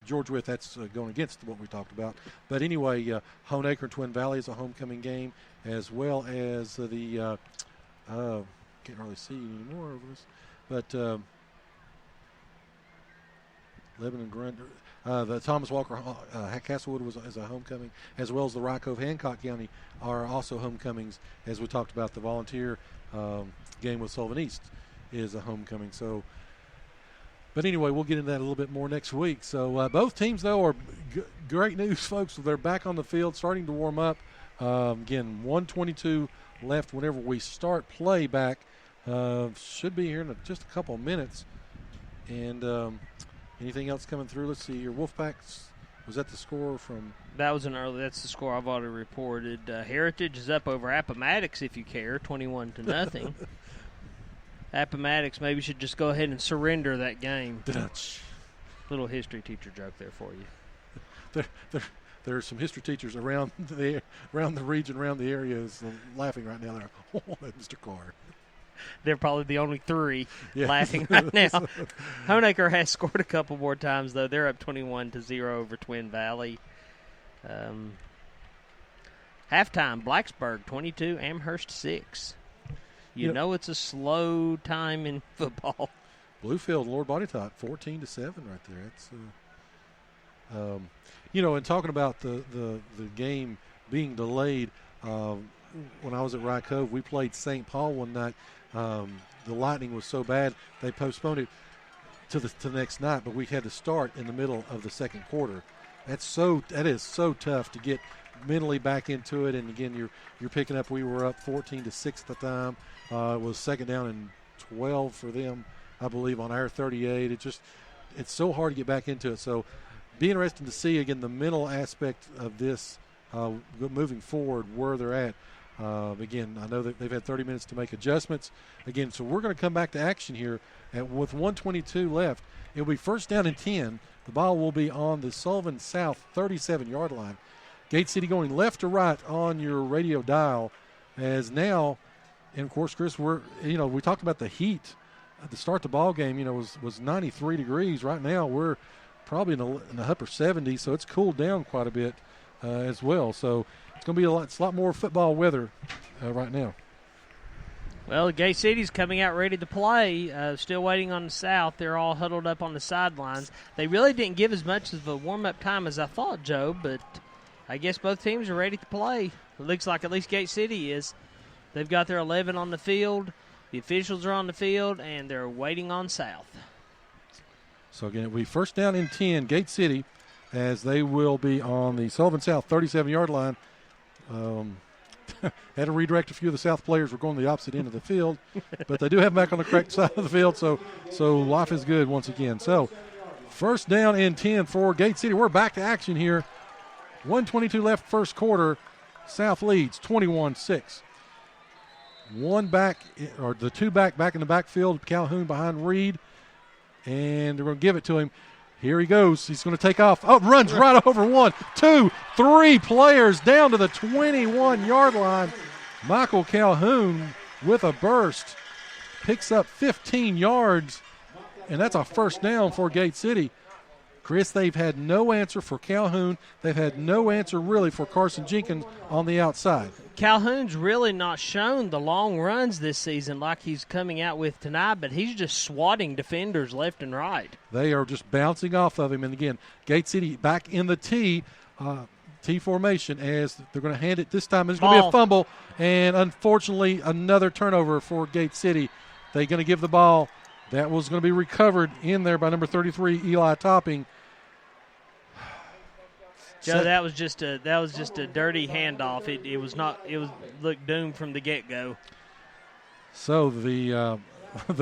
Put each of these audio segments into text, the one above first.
George Wythe, that's going against what we talked about. But anyway, Honeacre and Twin Valley is a homecoming game, as well as the can't really see anymore over this, but Lebanon Grunder. The Thomas Walker Castlewood is a homecoming, as well as the Rye Cove Hancock County are also homecomings. As we talked about, the volunteer game with Sullivan East is a homecoming. So, but anyway, we'll get into that a little bit more next week. So both teams, though, are great news, folks. They're back on the field, starting to warm up. Again, 1:22 left whenever we start play back. Should be here in just a couple of minutes. And anything else coming through? Let's see. Your Wolfpacks, was that the score from? That was that's the score I've already reported. Heritage is up over Appomattox, if you care, 21-0. Appomattox maybe should just go ahead and surrender that game. Little history teacher joke there for you. There are some history teachers around the region, around the area, laughing right now. They're like, oh, Mr. Carr. They're probably the only three laughing right now. Honeacre has scored a couple more times, though. They're up 21-0 over Twin Valley. Halftime, Blacksburg 22, Amherst 6. You know it's a slow time in football. Bluefield, Lord Botetourt, 14-7 right there. It's and talking about the game being delayed, when I was at Rye Cove, we played St. Paul one night. The lightning was so bad they postponed it to the next night, but we had to start in the middle of the second quarter. That is so tough to get mentally back into it. And again, you're picking up. We were up 14-6 at the time. It was second down and 12 for them, I believe, on our 38. It's so hard to get back into it. So, be interesting to see again the mental aspect of this moving forward, where they're at. Again, I know that they've had 30 minutes to make adjustments. Again, so we're going to come back to action here with 1:22 left. It'll be first down and 10. The ball will be on the Sullivan South 37-yard line. Gate City going left to right on your radio dial. As now, and of course, Chris, we talked about the heat to start the ball game. Was 93 degrees. Right now, we're probably in the upper 70s, so it's cooled down quite a bit as well. So it's going to be it's a lot more football weather right now. Well, Gate City's coming out ready to play, still waiting on the South. They're all huddled up on the sidelines. They really didn't give as much of a warm-up time as I thought, Joe, but I guess both teams are ready to play. It looks like at least Gate City is. They've got their 11 on the field. The officials are on the field, and they're waiting on South. So, again, it'll be first down and 10, Gate City, as they will be on the Sullivan South 37-yard line. Had to redirect a few of the South players. We're going the opposite end of the field, but they do have them back on the correct side of the field, so life is good once again. So, first down and 10 for Gate City. We're back to action here. 1:22 left first quarter. South leads 21-6. The two back in the backfield. Calhoun behind Reed, and they're going to give it to him. Here he goes. He's going to take off. Oh, runs right over 1, 2, 3 players down to the 21-yard line. Michael Calhoun with a burst picks up 15 yards, and that's a first down for Gate City. Chris, they've had no answer for Calhoun. They've had no answer really for Carson Jenkins on the outside. Calhoun's really not shown the long runs this season like he's coming out with tonight, but he's just swatting defenders left and right. They are just bouncing off of him. And again, Gate City back in the T formation as they're going to hand it this time. There's going to be a fumble, and unfortunately another turnover for Gate City. They're going to give the ball. That was going to be recovered in there by number 33, Eli Topping. Joe, that was just a dirty handoff. It looked doomed from the get-go. So the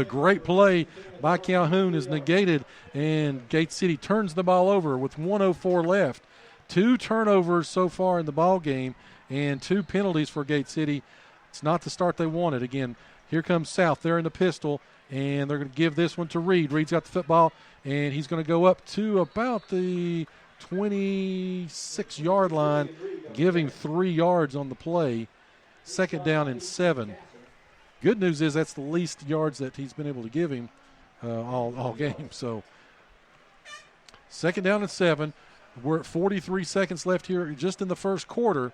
great play by Calhoun is negated, and Gate City turns the ball over with 1:04 left. 2 turnovers so far in the ball game and 2 penalties for Gate City. It's not the start they wanted. Again, here comes South. They're in the pistol, and they're going to give this one to Reed. Reed's got the football, and he's going to go up to about the 26-yard line, giving 3 yards on the play. Second down and 7. Good news is that's the least yards that he's been able to give him all game. So 2nd down and 7. We're at 43 seconds left here just in the first quarter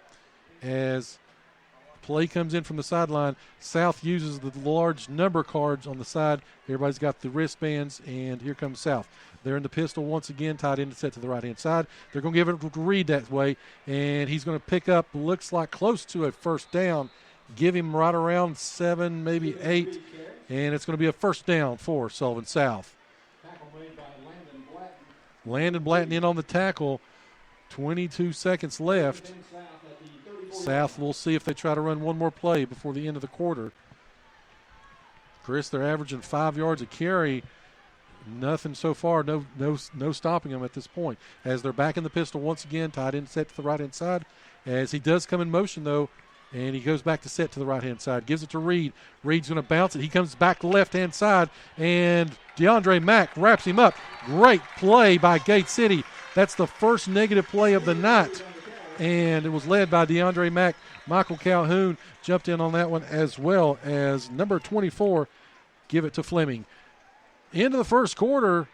as play comes in from the sideline. South uses the large number cards on the side. Everybody's got the wristbands, and here comes South. They're in the pistol once again, tied in to set to the right-hand side. They're going to give it to Reed that way, and he's going to pick up, looks like close to a first down, give him right around 7, maybe 8, and it's going to be a first down for Sullivan South. Landon Blatton in on the tackle. 22 seconds left. South will see if they try to run one more play before the end of the quarter. Chris, they're averaging 5 yards a carry. Nothing so far. No stopping them at this point. As they're back in the pistol once again, tied in set to the right-hand side. As he does come in motion, though, and he goes back to set to the right-hand side. Gives it to Reed. Reed's going to bounce it. He comes back to left-hand side, and DeAndre Mack wraps him up. Great play by Gate City. That's the first negative play of the night, and it was led by DeAndre Mack. Michael Calhoun jumped in on that one, as well as number 24, give it to Fleming. Into the first quarter,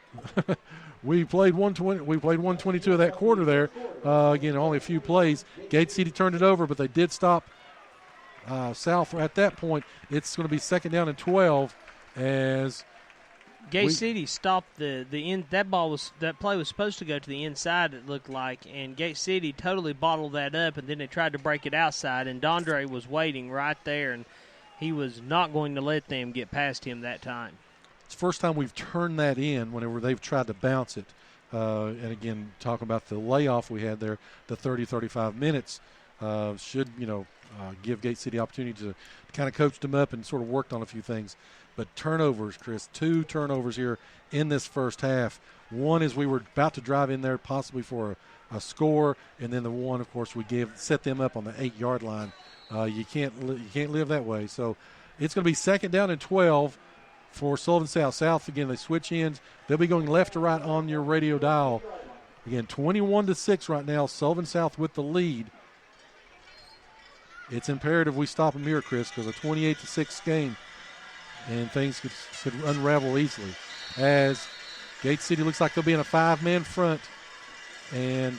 we played 120. We played 122 of that quarter there. Again, only a few plays. Gate City turned it over, but they did stop South at that point. It's going to be 2nd down and 12 as Gate City stopped the end. That play was supposed to go to the inside, it looked like, and Gate City totally bottled that up, and then they tried to break it outside, and Dondre was waiting right there, and he was not going to let them get past him that time. It's the first time we've turned that in whenever they've tried to bounce it. And again, talking about the layoff we had there, the 30-35 minutes should, give Gate City opportunity to kind of coach them up and sort of worked on a few things. But turnovers, Chris, 2 turnovers here in this first half. One is we were about to drive in there possibly for a score, and then the one, of course, we set them up on the 8-yard line. You can't live that way. So it's going to be 2nd down and 12 for Sullivan South. South, again, they switch ends. They'll be going left to right on your radio dial. Again, 21-6 right now. Sullivan South with the lead. It's imperative we stop them here, Chris, because a 28-6 game, and things could unravel easily. As Gate City looks like they'll be in a 5-man front, and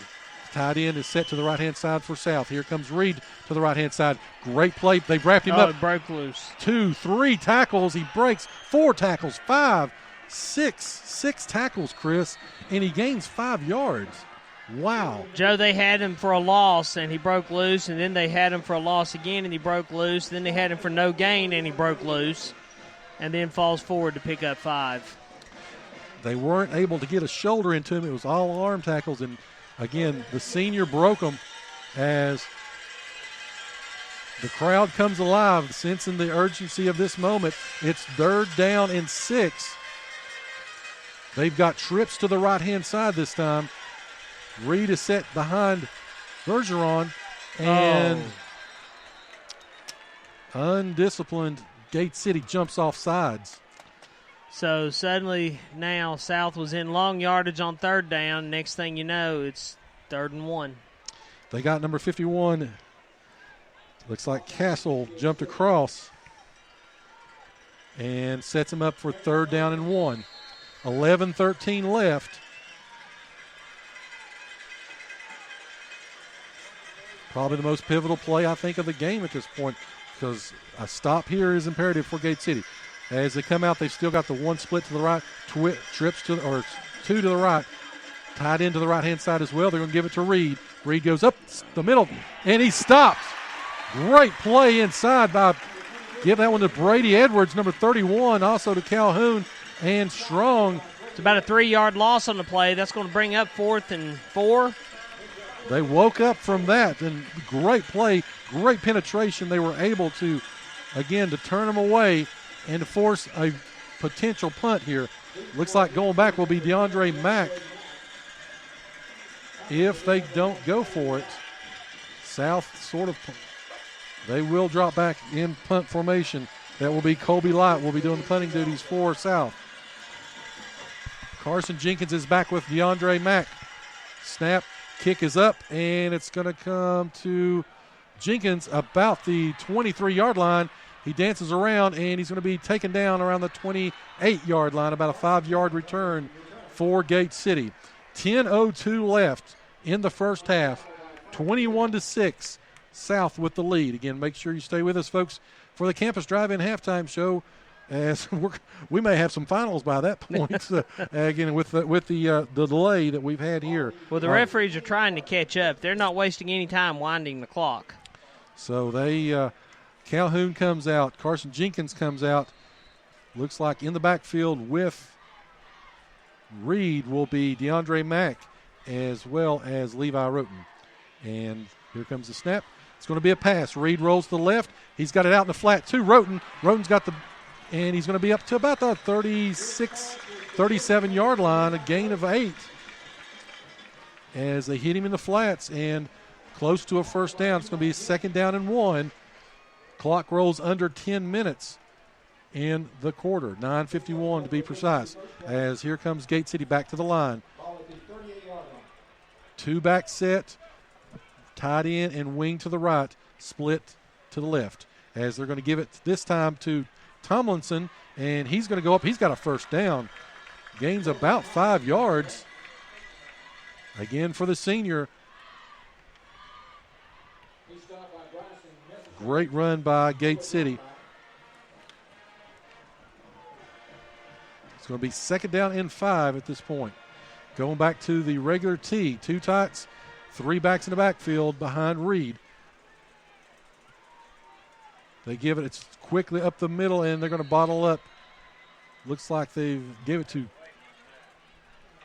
tight end is set to the right-hand side for South. Here comes Reed to the right-hand side. Great play. They wrapped him up. It broke loose. 2, 3 tackles. He breaks 4 tackles, 5, 6 tackles, Chris, and he gains 5 yards. Wow. Joe, they had him for a loss, and he broke loose, and then they had him for a loss again, and he broke loose. Then they had him for no gain, and he broke loose, and then falls forward to pick up 5. They weren't able to get a shoulder into him. It was all arm tackles, and again, the senior broke them as the crowd comes alive, sensing the urgency of this moment. It's 3rd down and 6. They've got trips to the right-hand side this time. Reed is set behind Bergeron, and undisciplined Gate City jumps off sides. So suddenly now South was in long yardage on 3rd down. Next thing you know, it's 3rd and 1. They got number 51. Looks like Castle jumped across and sets him up for 3rd down and 1. 11-13 left. Probably the most pivotal play, I think, of the game at this point, because a stop here is imperative for Gate City. As they come out, they've still got the 1 split to the right, trips to, or 2 to the right, tied into the right-hand side as well. They're going to give it to Reed. Reed goes up the middle, and he stops. Great play inside by, give that one to Brady Edwards, number 31, also to Calhoun and Strong. It's about a 3-yard loss on the play. That's going to bring up 4th and 4. They woke up from that, and great play, great penetration. They were able to, again, to turn them away and to force a potential punt here. Looks like going back will be DeAndre Mack. If they don't go for it, South sort of, they will drop back in punt formation. That will be Colby Light will be doing the punting duties for South. Carson Jenkins is back with DeAndre Mack. Snap. Kick is up, and it's going to come to Jenkins about the 23-yard line. He dances around, and he's going to be taken down around the 28-yard line, about a 5-yard return for Gate City. 10:02 left in the first half. 21-6, South with the lead. Again, make sure you stay with us, folks, for the Campus Drive-In halftime show, as we may have some finals by that point. Again, with the delay that we've had here. Well, the referees are trying to catch up. They're not wasting any time winding the clock. So Calhoun comes out. Carson Jenkins comes out. Looks like in the backfield with Reed will be DeAndre Mack as well as Levi Roten. And here comes the snap. It's going to be a pass. Reed rolls to the left. He's got it out in the flat to Roten. Roten's got and he's going to be up to about the 36, 37-yard line, a gain of 8 as they hit him in the flats and close to a first down. It's going to be 2nd down and 1. Clock rolls under 10 minutes in the quarter, 9:51 to be precise, as here comes Gate City back to the line. 2-back set, tight end and wing to the right, split to the left, as they're going to give it this time to Tomlinson, and he's going to go up. He's got a first down. Gains about 5 yards. Again for the senior. Great run by Gate City. It's going to be 2nd down and 5 at this point. Going back to the regular T. 2 tights, 3 backs in the backfield behind Reed. They give it, it's quickly up the middle, and they're going to bottle up. Looks like they gave it to,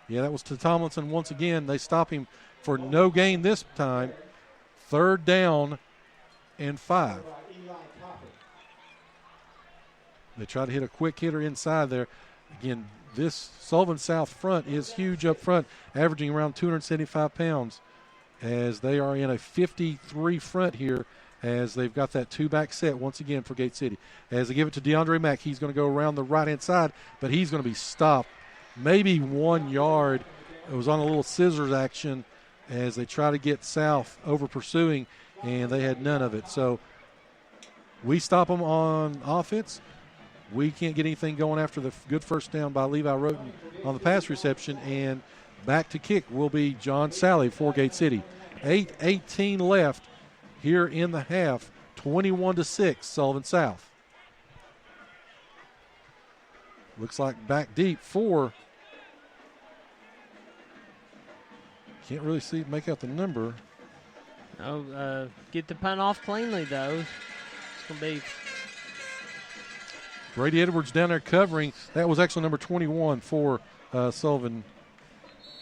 that was to Tomlinson once again. They stop him for no gain this time. 3rd down and 5. They try to hit a quick hitter inside there. Again, this Sullivan South front is huge up front, averaging around 275 pounds, as they are in a 53 front here, as they've got that 2-back set once again for Gate City. As they give it to DeAndre Mack, he's going to go around the right-hand side, but he's going to be stopped maybe 1 yard. It was on a little scissors action as they try to get South over pursuing, and they had none of it. So we stop them on offense. We can't get anything going after the good first down by Levi Roten on the pass reception, and back to kick will be John Sally for Gate City. 8:18 left here in the half, 21-6, Sullivan South. Looks like back deep for, can't really make out the number. No, get the punt off cleanly, though. It's going to be Brady Edwards down there covering. That was actually number 21 for Sullivan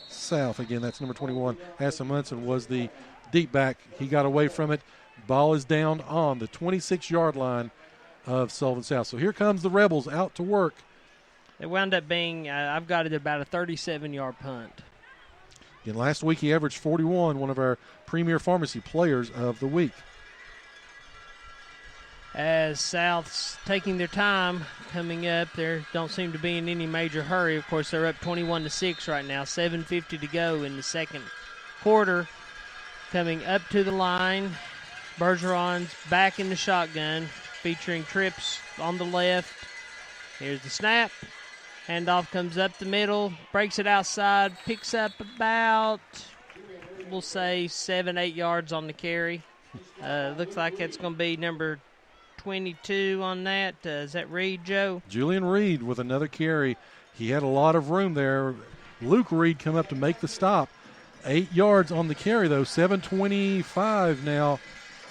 South. Again, that's number 21. Hassan Munson was the deep back. He got away from it. Ball is down on the 26-yard line of Sullivan South. So here comes the Rebels out to work. It wound up being, I've got it about a 37-yard punt. Again, last week he averaged 41, one of our premier pharmacy players of the week. As South's taking their time coming up, they don't seem to be in any major hurry. Of course, they're up 21-6 right now, 7:50 to go in the second quarter. Coming up to the line, Bergeron's back in the shotgun, featuring trips on the left. Here's the snap. Handoff comes up the middle, breaks it outside, picks up about, we'll say, 7-8 yards on the carry. Looks like it's going to be number 22 on that. Is that Reed, Joe? Julian Reed with another carry. He had a lot of room there. Luke Reed come up to make the stop. 8 yards on the carry, though. 7:25 now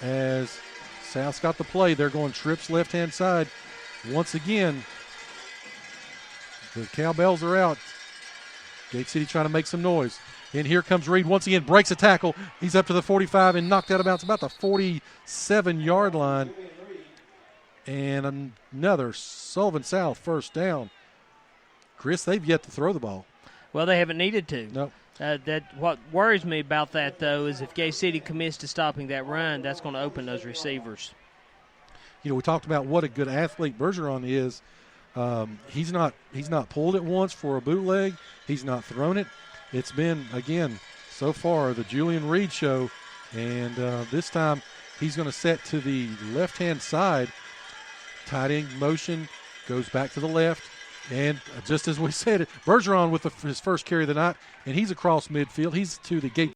as South's got the play. They're going trips left-hand side. Once again, the cowbells are out. Gate City trying to make some noise. And here comes Reed once again, breaks a tackle. He's up to the 45 and knocked out of bounds about the 47-yard line. And another Sullivan South first down. Chris, they've yet to throw the ball. Well, they haven't needed to. Nope. What worries me about that, though, is if Gate City commits to stopping that run, that's going to open those receivers. You know, we talked about what a good athlete Bergeron is. He's not pulled it once for a bootleg. He's not thrown it. It's been, again, so far the Julian Reed show. And this time he's going to set to the left-hand side. Tight end motion, goes back to the left. And just as we said, Bergeron with his first carry of the night, and he's across midfield. He's to the gate